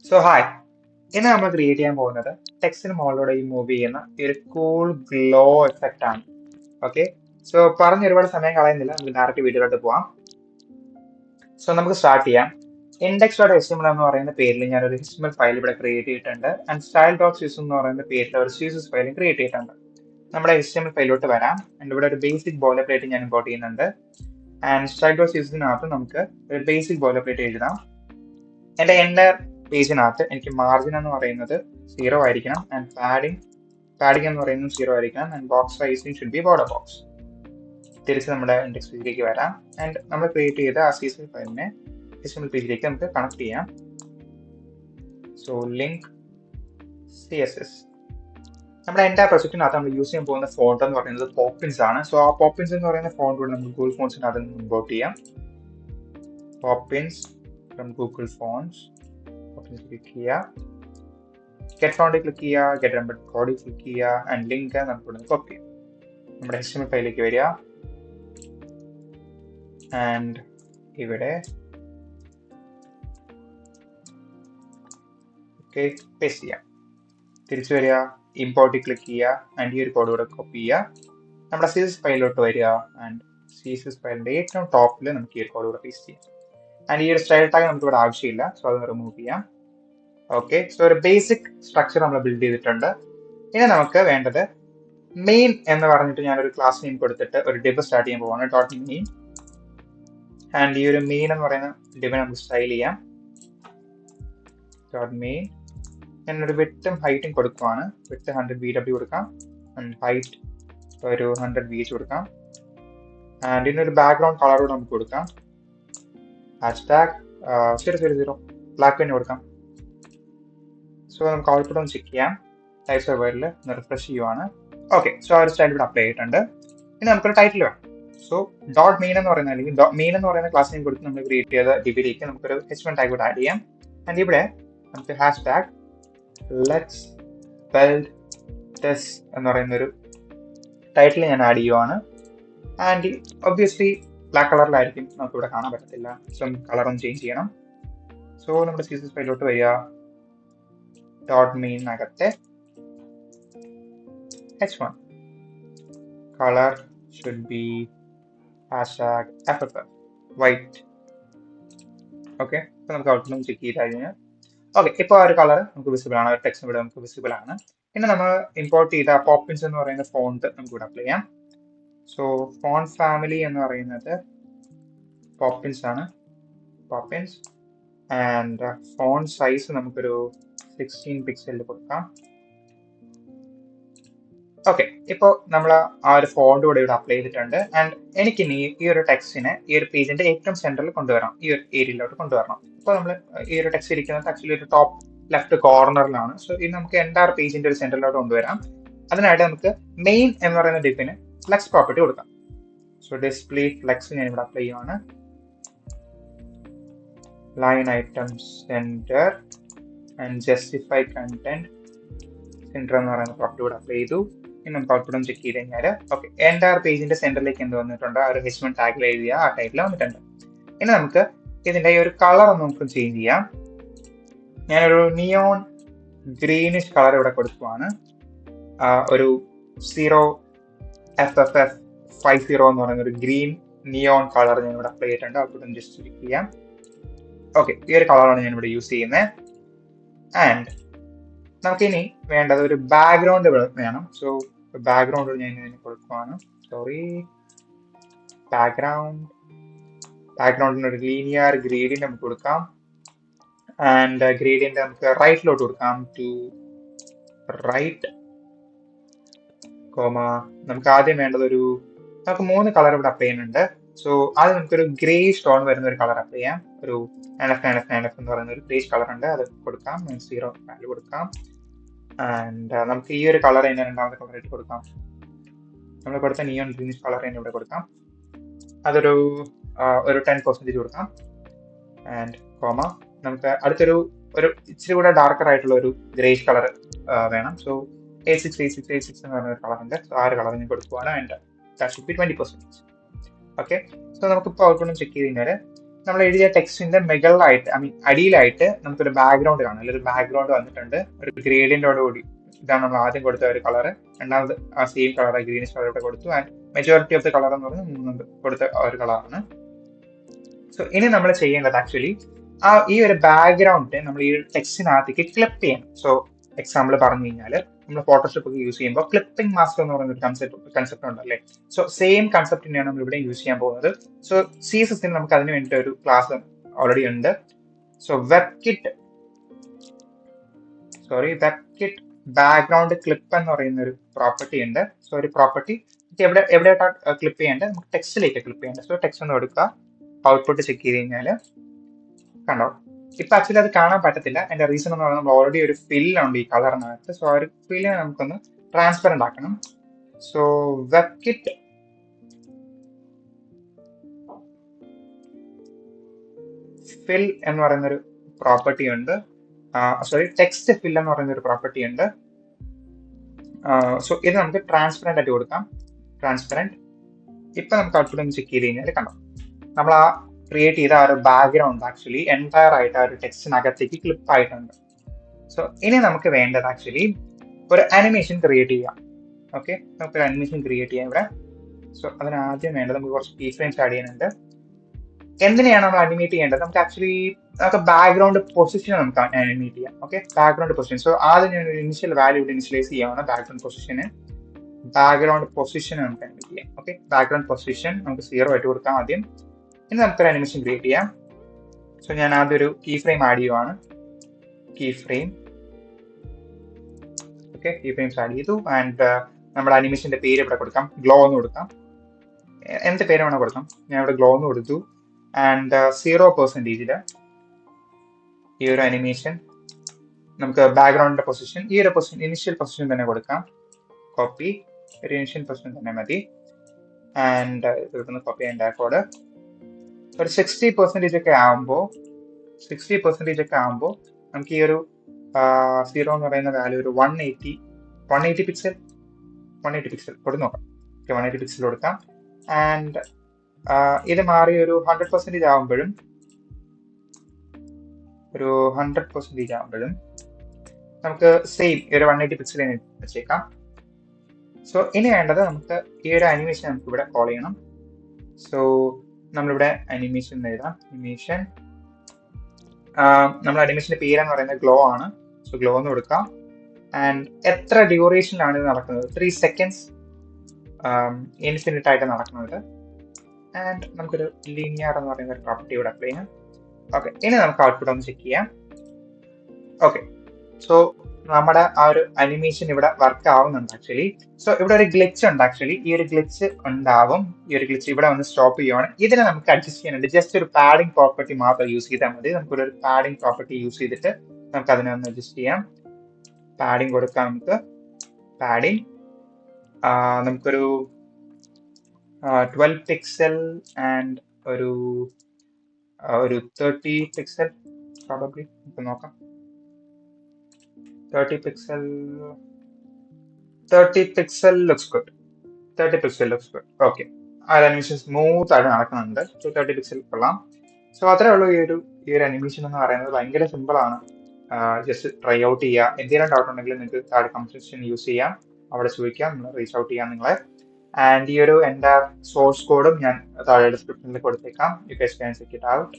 So hi, ഇന്ന് നമ്മൾ create ചെയ്യാൻ പോകുന്നത് ടെക്സ്റ്റിന് മുകളിലൂടെ ഈ മൂവ് ചെയ്യുന്ന ഈ ഒരു കൂൾ ഗ്ലോ എഫക്റ്റ് ആണ്. ഓക്കെ, സോ പറഞ്ഞ് ഒരുപാട് സമയം കളയുന്നില്ല, നമുക്ക് ഡയറക്റ്റ് വീഡിയോയിലോട്ട് പോവാം. സോ നമുക്ക് സ്റ്റാർട്ട് ചെയ്യാം. ഇൻഡെക്സ് ഡോട്ട് എച്ച് എന്ന് പറയുന്ന പേരിൽ ഞാൻ ഒരു HTML ഫയൽ ഇവിടെ ക്രിയേറ്റ് ചെയ്തിട്ടുണ്ട്. ആൻഡ് സ്റ്റൈൽ ഡോട്ട് സിസ് എന്ന് പറയുന്ന പേരിൽ ഒരു CSS ഫയലും ക്രിയേറ്റ് ചെയ്തിട്ടുണ്ട്. നമ്മുടെ HTML ഫയലിലോട്ട് വരാം. ആൻഡ് ഇവിടെ ഒരു ബേസിക് ബോയിലർ പ്ലേറ്റ് ഞാൻ ഇമ്പോർട്ട് ചെയ്യുന്നുണ്ട്. ആൻഡ് സ്റ്റൈൽ ഡോട്ട് സിസിനകത്ത് നമുക്ക് ഒരു ബേസിക് ബോയിലർ പ്ലേറ്റ് എഴുതാം. എൻ്റെ എൻ്റെ പേജിനകത്ത് എനിക്ക് മാർജിൻ എന്ന് പറയുന്നത് 0 ആയിരിക്കണം. ആൻഡ് പാഡിംഗ് എന്ന് പറയുന്നത് 0 ആയിരിക്കണം. And box sizing should be border box. തിരിച്ച് നമ്മുടെ ഇൻഡെക്സ് പേജിലേക്ക് വരാം. ആൻഡ് നമ്മൾ ക്രിയേറ്റ് ചെയ്ത ആ CSS ഫയലിനെ HTML പേജിലേക്ക് നമുക്ക് കണക്ട് ചെയ്യാം. So link CSS. നമ്മുടെ എൻ്റെ പ്രൊജക്റ്റിനകത്ത് നമ്മൾ യൂസ് ചെയ്യാൻ പോകുന്ന ഫോണ്ട് എന്ന് പറയുന്നത് പോപ്പിൻസ് ആണ്. സോ ആ പോപ്പിൻസ് എന്ന് പറയുന്ന ഫോണ്ട് കൂടെ നമുക്ക് ഗൂഗിൾ ഫോൺസിനകത്ത് നിന്ന് ഇമ്പോർട്ട് ചെയ്യാം. Poppins from Google phones. Click ചെയ്യുക, ഗെറ്റ് ഫോണ്ടിൽ ക്ലിക്ക് ചെയ്യുക, ഗെറ്റ് എംബഡ് കോഡിൽ ക്ലിക്ക് ചെയ്യുക, ആൻഡ് ലിങ്ക് നമുക്ക് ഇവിടെ കോപ്പി ചെയ്യാം. നമ്മുടെ HTML ഫയലിലേക്ക് വരിക, ആൻഡ് ഇവിടെ പേസ്റ്റ് ചെയ്യാം. തിരിച്ചു വരിക, ഇമ്പോർട്ടിൽ ക്ലിക്ക് ചെയ്യുക, ആൻഡ് ഈ ഒരു കോഡ് ഇവിടെ കോപ്പി ചെയ്യുക. നമ്മുടെ CSS ഫയലിലോട്ട് വരിക, ആൻഡ് CSS ഫയലിന്റെ ഏറ്റവും ടോപ്പിൽ നമുക്ക് ഈ ഒരു കോഡ് ഇവിടെ പേസ്റ്റ് ചെയ്യാം. ആൻഡ് ഈ ഒരു സ്റ്റൈൽ ടാഗ് നമുക്ക് ഇവിടെ ആവശ്യമില്ല, സോ അത് റിമൂവ് ചെയ്യാം. ഓക്കെ, സോ ഒരു ബേസിക് സ്ട്രക്ചർ നമ്മൾ ബിൽഡ് ചെയ്തിട്ടുണ്ട്. ഇനി നമുക്ക് വേണ്ടത് മെയിൻ എന്ന് പറഞ്ഞിട്ട് ഞാനൊരു ക്ലാസ് നെയിം കൊടുത്തിട്ട് ഒരു ഡിവ് സ്റ്റാർട്ട് ചെയ്യാൻ പോവാണ്, ഡോട്ട് മെയിൻ. ആൻഡ് ഈ ഒരു മെയിൻ എന്ന് പറയുന്ന ഡിവ് നമുക്ക് സ്റ്റൈൽ ചെയ്യാം. Dot main. ഞാനൊരു വിട്ടും ഹൈറ്റും കൊടുക്കുവാണ്. വിട്ട് 100 VW കൊടുക്കാം, ആൻഡ് ഹൈറ്റ് ഒരു 100 VH കൊടുക്കാം. ആൻഡ് ഇതിനൊരു ബാക്ക്ഗ്രൗണ്ട് കളർ കൂടെ നമുക്ക് കൊടുക്കാം. ഹാഷ്ടാഗ് 000 ബ്ലാക്ക് പെൻ കൊടുക്കാം. സോ നമുക്ക് ഔട്ട്പുട്ട് ഒന്ന് ചെക്ക് ചെയ്യാം. ടൈപ്പ് സെർവറിൽ ഒന്ന് റിഫ്രഷ് ചെയ്യുവാണ്. ഓക്കെ, സോ ആ ഒരു സ്റ്റൈൽ ഇവിടെ അപ്ലൈ ചെയ്തിട്ടുണ്ട്. ഇനി നമുക്കൊരു ടൈറ്റിൽ വേണം. സോ ഡോട്ട് മെയിൻ എന്ന് പറയുന്ന അല്ലെങ്കിൽ മെയിൻ എന്ന് പറയുന്ന ക്ലാസ് നെയിം കൊടുത്ത് നമ്മൾ ക്രിയേറ്റ് ചെയ്ത ഡിവിലേക്ക് നമുക്കൊരു HTML ടാഗ് കൂടെ ആഡ് ചെയ്യാം. ആൻഡ് ഇവിടെ നമുക്ക് ഹാഷ്ടാഗ് ലെറ്റ്സ് ബിൽഡ് ദിസ് എന്ന് പറയുന്ന ഒരു ടൈറ്റിൽ ഞാൻ ആഡ് ചെയ്യുവാണ്. ആൻഡ് ഒബ്വിയസ്ലി ബ്ലാക്ക് കളറിലായിരിക്കും, നമുക്ക് ഇവിടെ കാണാൻ പറ്റത്തില്ല. സോ കളർ ഒന്ന് ചേഞ്ച് ചെയ്യണം. സോ നമ്മുടെ CSS ഫയലിലോട്ട് വരിക, ഡോട്ട് മെയിനകത്തെ H1 color should be hashtag FFF white. Okay, അപ്പോൾ നമുക്ക് ഔട്ട്പുട്ട് ചെക്ക് ചെയ്ത് കഴിഞ്ഞാൽ ഓക്കെ, ഇപ്പോൾ ആ ഒരു കളർ നമുക്ക് വിസിബിൾ ആണ്, ടെക്സ്റ്റ് ഇവിടെ നമുക്ക് വിസിബിൾ ആണ്. പിന്നെ നമ്മൾ ഇമ്പോർട്ട് ചെയ്ത പോപ്പിൻസ് എന്ന് പറയുന്ന ഫോണ്ട് നമുക്ക് ഇവിടെ അപ്ലൈ ചെയ്യാം. സോ ഫോണ്ട് ഫാമിലി എന്ന് പറയുന്നത് പോപ്പിൻസ് ആണ്, പോപ്പിൻസ്. ആൻഡ് ഫോണ്ട് സൈസ് നമുക്കൊരു 16 പിക്സലിൽ കൊടുക്കാം. ഓക്കെ, ഇപ്പോൾ നമ്മൾ ആ ഒരു ഫോണ്ട് കൂടെ ഇവിടെ അപ്ലൈ ചെയ്തിട്ടുണ്ട്. ആൻഡ് എനിക്ക് ഈ ഒരു ടെക്സ്റ്റിനെ ഈ ഒരു പേജിന്റെ ഏറ്റവും സെന്ററിൽ കൊണ്ടുവരണം, ഈ ഒരു ഏരിയയിലോട്ട് കൊണ്ടുവരണം. അപ്പോൾ നമ്മൾ ഈ ഒരു ടെക്സ്റ്റ് ഇരിക്കുന്നത് ആക്ച്വലി ഒരു ടോപ്പ് ലെഫ്റ്റ് കോർണറിലാണ്. സോ ഇത് നമുക്ക് എൻ്റയർ പേജിന്റെ ഒരു സെന്ററിലോട്ട് കൊണ്ടുവരാം. അതിനായിട്ട് നമുക്ക് മെയിൻ എന്ന് പറയുന്ന ഡിഫിന് ഫ്ലെക്സ് പ്രോപ്പർട്ടി കൊടുക്കാം. സോ ഡിസ്പ്ലേ ഫ്ലെക്സ് ഞാൻ ഇവിടെ അപ്ലൈ ചെയ്യുവാണ്. Line item centre and justify content centre എന്ന് പറയുന്ന പ്രോപ്പർട്ടി ഇവിടെ അപ്ലൈ ചെയ്തു. നമുക്ക് ഔട്ട്പുട്ടും ചെക്ക് ചെയ്ത് കഴിഞ്ഞാൽ ഓക്കെ, എൻ്റയർ പേജിന്റെ സെന്ററിലേക്ക് എന്ത് വന്നിട്ടുണ്ട്, ആ ഒരു HTML ടാഗിൽ എഴുതിയ ആ ടൈപ്പിൽ വന്നിട്ടുണ്ട്. ഇനി നമുക്ക് ഇതിന്റെ ഈ ഒരു കളർ ഒന്ന് നമുക്ക് ചേഞ്ച് ചെയ്യാം. ഞാനൊരു നിയോൺ ഗ്രീനിഷ് കളർ ഇവിടെ കൊടുക്കുവാണ്. ഒരു 0FFF50 എന്ന് പറയുന്ന ഒരു ഗ്രീൻ നിയോൺ കളർ ഞാൻ ഇവിടെ അപ്ലൈ ചെയ്തിട്ടുണ്ട്. ഔട്ട്പുട്ടും ജസ്റ്റ് ചെക്ക് ചെയ്യാം. ഓക്കെ, ഈ ഒരു കളറാണ് ഞാൻ ഇവിടെ യൂസ് ചെയ്യുന്നത്. ആൻഡ് നമുക്കിനി വേണ്ടത് ഒരു ബാക്ക്ഗ്രൗണ്ട് വേണം. സോ ബാക്ക്ഗ്രൗണ്ട് ഞാൻ ഇതിന് കൊടുക്കുവാണ്. സോറി, ബാക്ക്ഗ്രൗണ്ടിന് ഒരു ലീനിയർ ഗ്രേഡിയന്റ് നമുക്ക് കൊടുക്കാം. ആൻഡ് ഗ്രേഡിയന്റ് നമുക്ക് റൈറ്റിലോട്ട് കൊടുക്കാം, ടു റൈറ്റ് കോമ. നമുക്ക് ആദ്യം വേണ്ടത് നമുക്ക് 3 കളർ ഇവിടെ അപ്ലൈ ചെയ്യുന്നുണ്ട്. സോ ആദ്യം നമുക്കൊരു ഗ്രേ സ്റ്റോൺ വരുന്ന ഒരു കളർ അപ്ലൈ ചെയ്യാം. ഒരു NF എന്ന് പറയുന്ന ഒരു ഗ്രേഷ് കളർ ഉണ്ട്, അത് കൊടുക്കാം. 0 വാല്യൂ കൊടുക്കാം. ആൻഡ് നമുക്ക് ഈ ഒരു കളർ തന്നെ രണ്ടാമത്തെ കളറായിട്ട് കൊടുക്കാം. നമ്മൾ കൊടുത്ത നിയോൺ ഗ്രീനിഷ് കളർ തന്നെ ഇവിടെ കൊടുക്കാം. അതൊരു 10% കൊടുക്കാം. ആൻഡ് കോമ നമുക്ക് അടുത്തൊരു ഇച്ചിരി കൂടെ ഡാർക്കർ ആയിട്ടുള്ള ഒരു ഗ്രേഷ് കളർ വേണം. സോ A6 എന്ന് പറയുന്ന ഒരു കളർ ഉണ്ട്. സോ ആ ഒരു കളർ ഞാൻ കൊടുക്കുവാണ്. And that should be 20%. Okay, so നമുക്കിപ്പോൾ ഔട്ട്പുട്ട് ചെക്ക് ചെയ്ത് കഴിഞ്ഞാൽ നമ്മൾ എഴുതിയ ടെക്സ്റ്റിന്റെ മുകളിലായിട്ട് അടിയിലായിട്ട് നമുക്കൊരു ബാക്ക്ഗ്രൗണ്ട് കാണാം. അല്ലെങ്കിൽ ഒരു ബാക്ക്ഗ്രൗണ്ട് വന്നിട്ടുണ്ട് ഒരു ഗ്രേഡിയന്റോട് കൂടി. ഇതാണ് നമ്മൾ ആദ്യം കൊടുത്ത ഒരു കളർ. രണ്ടാമത് ആ സെയിം കളർ ഗ്രീനിഷ് കളർ ഇവിടെ കൊടുത്തു. And majority of the colour എന്ന് പറഞ്ഞാൽ മൂന്ന് കൊടുത്ത ഒരു കളറാണ്. സോ ഇനി നമ്മൾ ചെയ്യേണ്ടത് ആക്ച്വലി ഈ ഒരു ബാക്ക്ഗ്രൗണ്ട് നമ്മൾ ഈ ടെക്സ്റ്റിനകത്തേക്ക് ക്ലിപ്പ് ചെയ്യണം. സോ എക്സാമ്പിൾ പറഞ്ഞു കഴിഞ്ഞാൽ നമ്മൾ ഫോട്ടോഷോപ്പ് ഒക്കെ യൂസ് ചെയ്യുമ്പോൾ ക്ലിപ്പിംഗ് മാസ്ക് എന്ന് പറയുന്ന ഒരു കൺസെപ്റ്റ് ഉണ്ടല്ലേ. സോ സെയിം കൺസെപ്റ്റ് തന്നെയാണ് നമ്മൾ ഇവിടെ യൂസ് ചെയ്യാൻ പോകുന്നത്. സോ CSS നമുക്ക് അതിന് വേണ്ടിയിട്ട് ഒരു ക്ലാസ് ഓൾറെഡി ഉണ്ട്. സോ വെബ്കിറ്റ് ബാക്ക്ഗ്രൗണ്ട് ക്ലിപ്പ് എന്ന് പറയുന്ന ഒരു പ്രോപ്പർട്ടി ഉണ്ട്. സോ ഒരു പ്രോപ്പർട്ടി എവിടെയായിട്ടാണ് ക്ലിപ്പ് ചെയ്യേണ്ടത്? നമുക്ക് ടെക്സ്റ്റിലേക്ക് ക്ലിപ്പ് ചെയ്യേണ്ടത്. സോ ടെക്സ്റ്റ് ഒന്ന് കൊടുക്കുക, ഔട്ട്പുട്ട് ചെക്ക് ചെയ്ത് കഴിഞ്ഞാൽ കണ്ടോ, ഇപ്പൊ ആക്ച്വലി അത് കാണാൻ പറ്റത്തില്ല. അതിന്റെ റീസൺ എന്ന് പറയുന്നത് നമ്മൾ ഓൾറെഡി ഒരു ഫില്ലുണ്ട് ഈ കളറിനകത്ത്. സോ ആ ഒരു ഫില്ലിനെ നമുക്കൊന്ന് ട്രാൻസ്പെറന്റ് ആക്കണം. സോ വെബ്കിറ്റ് ഫിൽ എന്ന് പറയുന്ന ഒരു പ്രോപ്പർട്ടി ഉണ്ട്. ടെക്സ്റ്റ് ഫിൽ എന്ന് പറയുന്ന ഒരു പ്രോപ്പർട്ടി ഉണ്ട്. സോ ഇത് നമുക്ക് ട്രാൻസ്പെറന്റ് ആയിട്ട് കൊടുക്കാം. ട്രാൻസ്പെറന്റ്. ഇപ്പൊ നമുക്ക് ഔട്ട്പുട്ട് ഒന്ന് ചെക്ക് ചെയ്ത് കഴിഞ്ഞാൽ കണ്ടോ, നമ്മൾ ആ ക്രിയേറ്റ് ചെയ്ത ആ ഒരു ബാക്ക്ഗ്രൗണ്ട് ആക്ച്വലി എൻറ്റയർ ആയിട്ട് ആ ഒരു ടെക്സ്റ്റിനകത്തേക്ക് ക്ലിപ്പ് ആയിട്ടുണ്ട്. സോ ഇനി നമുക്ക് വേണ്ടത് ആക്ച്വലി ഒരു അനിമേഷൻ ക്രിയേറ്റ് ചെയ്യാം. ഓക്കെ, നമുക്കൊരു അനിമേഷൻ ക്രിയേറ്റ് ചെയ്യാം ഇവിടെ. സോ അതിന് ആദ്യം വേണ്ടത് നമുക്ക് കുറച്ച് കീ ഫ്രെയിംസ് ആഡ് ചെയ്യാനുണ്ട്. എന്തിനെയാണ് നമ്മൾ അനിമേറ്റ് ചെയ്യേണ്ടത്? നമുക്ക് ബാക്ക്ഗ്രൗണ്ട് പൊസിഷൻ നമുക്ക് അനിമേറ്റ് ചെയ്യാം. Okay, background position. സോ ആദ്യം ഞാൻ ഒരു ഇനിഷ്യൽ വാല്യൂ ഇനിഷ്യലൈസ് ചെയ്യാവുന്ന ബാക്ക്ഗ്രൗണ്ട് പൊസിഷൻ നമുക്ക് അനിമേറ്റ് ചെയ്യാം. ഓക്കെ, ബാക്ക്ഗ്രൗണ്ട് പൊസിഷൻ നമുക്ക് 0 ആയിട്ട് കൊടുക്കാം ആദ്യം. ഇനി നമുക്കൊരു അനിമേഷൻ ക്രിയേറ്റ് ചെയ്യാം. സോ ഞാൻ ആദ്യം ഒരു കീ ഫ്രെയിം ആഡ് ചെയ്യുവാണ്. Key frame. Okay, key frames add ചെയ്തു. ആൻഡ് നമ്മുടെ അനിമേഷന്റെ പേര് ഇവിടെ കൊടുക്കാം. ഗ്ലോ എന്ന് കൊടുക്കാം. എന്ത് പേര് വേണം കൊടുക്കാം. ഞാൻ ഇവിടെ ഗ്ലോ എന്ന് കൊടുത്തു. ആൻഡ് 0% ഈ ഒരു അനിമേഷൻ നമുക്ക് ബാക്ക്ഗ്രൗണ്ടിന്റെ പൊസിഷൻ ഈ ഒരു പൊസിഷൻ ഇനിഷ്യൽ പൊസിഷൻ തന്നെ കൊടുക്കാം. കോപ്പി, ഒരു ഇനിഷ്യൽ പൊസിഷൻ തന്നെ മതി. ആൻഡ് ഇവിടുന്ന് കോപ്പി ആൻഡ് കോഡ് ഒരു 60% ഒക്കെ ആകുമ്പോൾ നമുക്ക് ഈ ഒരു 0 എന്ന് പറയുന്ന വാല്യൂ ഒരു 180 പിക്സൽ കൊടുത്ത് നോക്കാം. 180 പിക്സൽ കൊടുക്കാം. ആൻഡ് ഇത് മാറി ഒരു 100% ആകുമ്പോഴും നമുക്ക് സെയിം ഈ ഒരു 180 പിക്സൽ വെച്ചേക്കാം. സോ ഇനി വേണ്ടത് നമുക്ക് ഈ ഒരു അനിമേഷൻ നമുക്ക് ഇവിടെ കോൾ ചെയ്യണം. സോ നമ്മളിവിടെ അനിമേഷൻ എഴുതാം. നമ്മുടെ അനിമേഷന്റെ പേരെന്ന് പറയുന്നത് ഗ്ലോ ആണ്. സോ ഗ്ലോ എന്ന് കൊടുക്കാം. ആൻഡ് എത്ര ഡ്യൂറേഷനിലാണ് ഇത് നടക്കുന്നത്? 3 seconds ഇൻഫിനിറ്റ് ആയിട്ട് നടക്കുന്നത്. ആൻഡ് നമുക്കൊരു ലീനിയർ എന്ന് പറയുന്ന ഒരു പ്രോപ്പർട്ടി ഇവിടെ അപ്ലൈ ചെയ്യാം. ഓക്കെ, ഇനി നമുക്ക് ഔട്ട്പുട്ട് ഒന്ന് ചെക്ക് ചെയ്യാം. ഓക്കെ, സോ നമ്മുടെ ആ ഒരു അനിമേഷൻ ഇവിടെ വർക്ക് ആവുന്നുണ്ട് ആക്ച്വലി. സോ ഇവിടെ ഒരു ഗ്ലിച്ച് ഉണ്ട് ആക്ച്വലി. ഈ ഒരു ഗ്ലിച്ച് ഉണ്ടാവും. ഈ ഒരു ഗ്ലിച്ച് ഇവിടെ ഒന്ന് സ്റ്റോപ്പ് ചെയ്യുവാണ്. ഇതിനെ നമുക്ക് അഡ്ജസ്റ്റ് ചെയ്യാനുണ്ട്. ജസ്റ്റ് ഒരു പാഡിംഗ് പ്രോപ്പർട്ടി മാത്രം യൂസ് ചെയ്താൽ മതി. നമുക്കൊരു പാഡിംഗ് പ്രോപ്പർട്ടി യൂസ് ചെയ്തിട്ട് നമുക്ക് അതിനെ ഒന്ന് അഡ്ജസ്റ്റ് ചെയ്യാം. പാഡിംഗ് കൊടുക്കാം. നമുക്ക് പാഡിംഗ് നമുക്കൊരു 12 പിക്സൽ ആൻഡ് ഒരു 30 പിക്സൽ പ്രോബബ്ലി നമുക്ക് നോക്കാം. 30 പിക്സൽ ലുക്സ് ഗുഡ്. ഓക്കെ, ആ അനിമേഷൻ സ്മൂത്ത് ആയിട്ട് നടക്കുന്നുണ്ട്. സോ 30 പിക്സൽ കൊള്ളാം. സോ അത്രേ ഉള്ളൂ. ഈ ഒരു അനിമേഷൻ എന്ന് പറയുന്നത് ഭയങ്കര സിമ്പിൾ ആണ്. ജസ്റ്റ് ട്രൈ ഔട്ട് ചെയ്യുക. എന്തെങ്കിലും ഡൗട്ട് ഉണ്ടെങ്കിൽ നിങ്ങൾക്ക് താഴെ കമന്റ് സെക്ഷൻ യൂസ് ചെയ്യാം. അവിടെ ചോദിക്കാം, നമ്മൾ റീച്ച് ഔട്ട് ചെയ്യാം നിങ്ങളെ. ആൻഡ് ഈ ഒരു എൻ്റെ സോഴ്സ് കോഡും ഞാൻ താഴെ ഡിസ്ക്രിപ്ഷനിൽ കൊടുത്തേക്കാം. You guys can check it out.